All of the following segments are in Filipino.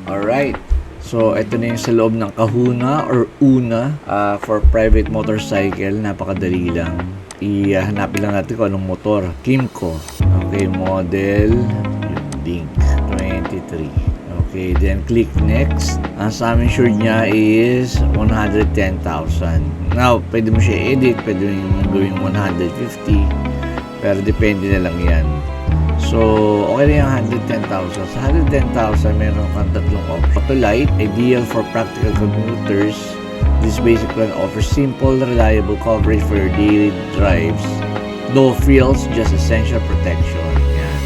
Alright. So, ito na yung sa loob ng Kahuna or Una for private motorcycle. Napakadali lang. Hanapin lang natin kung anong motor. Kimco. Okay, model. Yung link. 23. Okay, then click next. Ang sum insured niya is 110,000. Now, pwede mo siya edit. Pwede mo gawing 150. Pero depende na lang yan. So, okay na yung 110,000. Sa 110,000, meron kang tatlong option. Autolite, ideal for practical commuters. This basic plan offers simple, reliable coverage for your daily drives. No frills, just essential protection. Yan.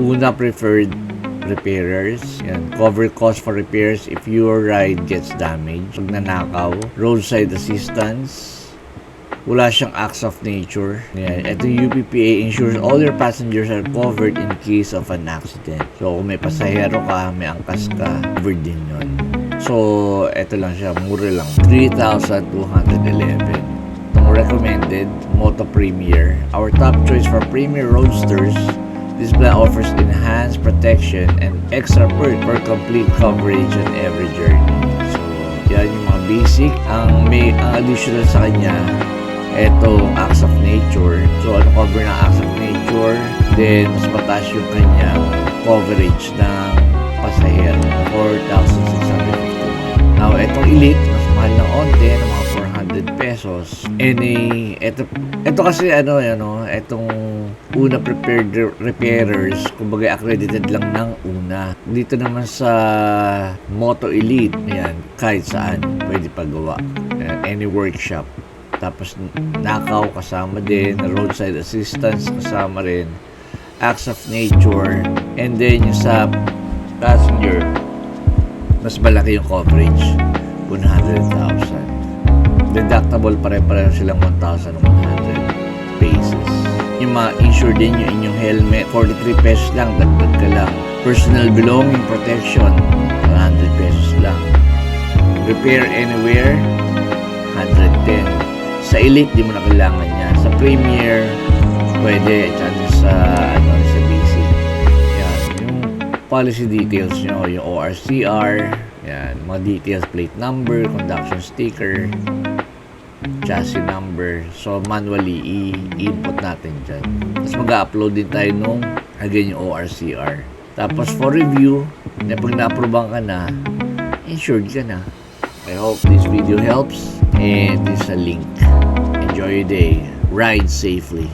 Una, preferred repairers. Yan. Cover cost for repairs if your ride gets damaged. Pag nanakaw. Roadside assistance. Wala siyang acts of nature. Yan. Ito yung UPPA ensures all your passengers are covered in case of an accident. So, kung may pasahero ka, may angkas ka, covered din yun. So, ito lang siya. Mura lang. 3,211. Itong recommended, Moto Premier. Our top choice for Premier Roadsters. This plan offers enhanced protection and extra perk for complete coverage on every journey. So, yan yung mga basic. Ang additional sa kanya, etong acts of nature. So, ano cover ng acts of nature? Then, mas mataas yung kanyang coverage ng pasahero. 4,651. Now, etong elite, mas mahal ng onte, ng mga 400 pesos. Ito kasi etong Una prepared repairers, kumbaga accredited lang ng Una. Dito naman sa Moto Elite, yan, kahit saan pwede pagawa. Any workshop. Tapos nakaw kasama din, roadside assistance kasama rin, acts of nature, and then yung sa passenger, mas malaki yung coverage, 100,000. Deductible pare-pareho silang 1,100 pesos. Yung mga insure din yung inyong helmet, 43 pesos lang, dagdag ka lang. Personal belonging protection, 100 pesos lang. Repair anywhere, 110. Sa Elite, di mo na kailangan niya. Sa Premier, pwede. Sa basic. Yan. Yung policy details nyo, yung ORCR, yan. Mga details, plate number, conduction sticker, chassis number. So, manually, i-input natin dyan. Tapos mag-upload din tayo nung, again, yung ORCR. Tapos, for review, pag na-approvean ka na, insured ka na. I hope this video helps. And this is a link. Enjoy your day. Ride safely.